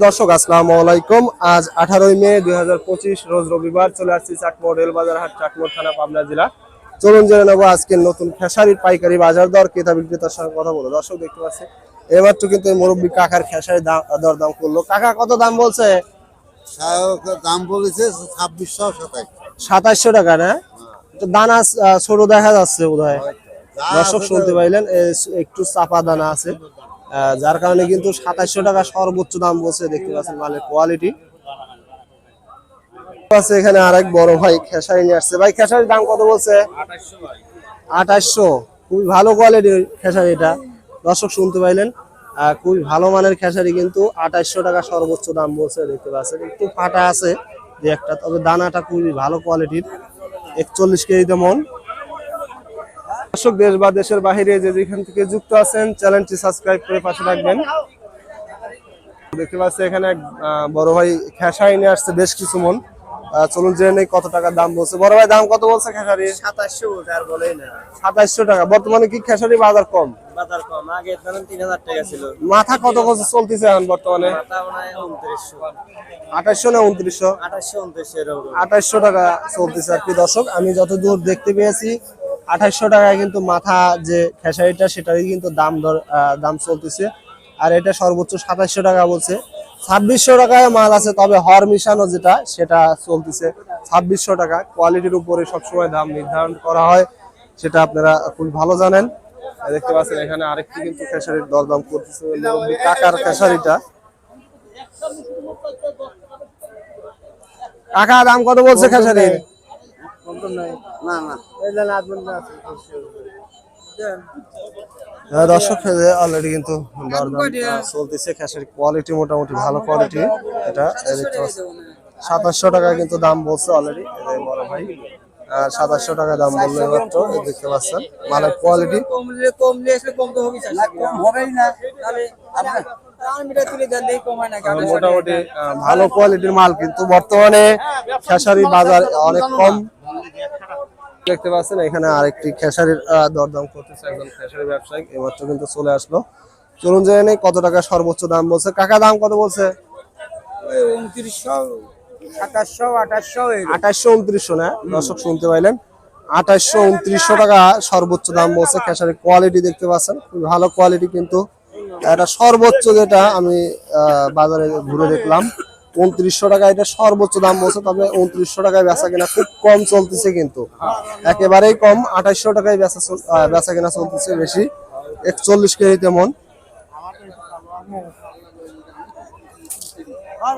দর্শক আসসালামু আলাইকুম। আজ 18 মে 2025 রোজ রবিবার চলে আসছি চাটমোহর রেলবাজার হাট, চাটমোহর থানা, পাবনা জেলা। চলুন জেনে নেবো আজকের নতুন খেসারির পাইকারি বাজার দর, ক্রেতা বিক্রেতার সঙ্গে কথা বলবো। দর্শক দেখতে পাচ্ছি এমাত্র কিন্তু এই মুরব্বী কাকার খেসারি দর দাম করলো। কাকা কত দাম বলছে? দাম বলেছে 2700 টাকা না? তো দানা ছোট দেখা যাচ্ছে বোধহয়। দর্শক শুনতে পাইলেন, একটু চাপা দানা আছে, যার কারণে কিন্তু 2700 টাকা সর্বোচ্চ দাম বলছে। দেখতে পাচ্ছেন মালের কোয়ালিটি আছে। এখানে আরেক বড় ভাই খেসারি নিয়ে আসছে। ভাই খেসারির দাম কত বলছে? 2800। খুবই ভালো কোয়ালিটির খেসারি এটা। দর্শক শুনতে পাইলেন, খুবই ভালো মানের খেসারি, কিন্তু 2800 টাকা সর্বোচ্চ দাম বলছে। দেখতে পাচ্ছেন একটু ফাটা আছে যে একটা, তবে দানাটা খুবই ভালো কোয়ালিটির। 41 কেজিতে মন। দর্শক দেশ বা দেশের বাইরে যে যেখান থেকে যুক্ত আছেন, চ্যানেলটি সাবস্ক্রাইব করে পাশে রাখবেন। দেখতে পাচ্ছি এখানে এক বড় ভাই খেসারি নিয়ে আসছে বেশ কিছু মন। চলুন জেনে নেই কত টাকা দাম বলছে। বড় ভাই দাম কত বলছে খেসারি? 2700 আর বলেই না। 2700 টাকা। বর্তমানে কি খেসারি বাজার কম? বাজার কম, আগে ধরেন 3000 টাকা ছিল। মাথা কত কত চলতেছে এখন বর্তমানে? মাথা মানে 2900 2800 না 2900? 2800 এরকম 2800 টাকা চলতেছে আর কি। দর্শক আমি যতদূর দেখতে পেয়েছি 2800 টাকায় কিন্তু মাথা যে খেসারিটা সেটারই কিন্তু দাম চলতেছে। আর এটা সর্বোচ্চ 2700 টাকা বলছে। 2600 টাকায় মাল আছে, তবে হর মিশানো যেটা সেটা চলতেছে 2600 টাকা। কোয়ালিটির উপরে সবসময় দাম নির্ধারণ করা হয়, সেটা আপনারা খুব ভালো জানেন। দেখতে পাচ্ছেন এখানে আরেকটি কিন্তু খেসারির দরদাম করতেছে কাকার খেসারিটা। কাকা দাম কত বলছে খেসারির? দর্শক অলরেডি কিন্তু চলতেছে। খেসারির কোয়ালিটি মোটামুটি ভালো কোয়ালিটি এটা। দেখতে পাচ্ছেন 2700 টাকা কিন্তু দাম বলছে অলরেডি বড় ভাই। 2700 টাকা দাম বললো মাত্র। দেখতে পাচ্ছেন মালের কোয়ালিটি মোটামুটি ভালো কোয়ালিটির মাল, কিন্তু বর্তমানে খেসারি বাজার অনেক কম। দেখতে পাচ্ছেন এখানে আরেকটি খেসারির দরদাম করতেছে একজন খেসারি ব্যবসায়ী, এমাত্র কিন্তু চলে আসলো। চলুন জেনে নেই কত টাকা সর্বোচ্চ দাম বলছে। কাকা দাম কত বলছে? 2900 2700 2800 2900 না? দর্শক শুনতে পাইলেন, 2800 2900 টাকা সর্বোচ্চ দাম বলছে। খেসারির কোয়ালিটি দেখতে পাচ্ছেন খুবই ভালো কোয়ালিটি, কিন্তু এটা সর্বোচ্চ যেটা আমি বাজারে ঘুরে দেখলাম 2900 টাকা এটা সর্বোচ্চ দাম বলছে। তবে 2900 টাকায় বেচা কেনা খুব কম চলতেছে, কিন্তু একেবারেই কম। 2800 টাকায় বেচা কেনা চলতেছে বেশি। 41 কেজি তেমন।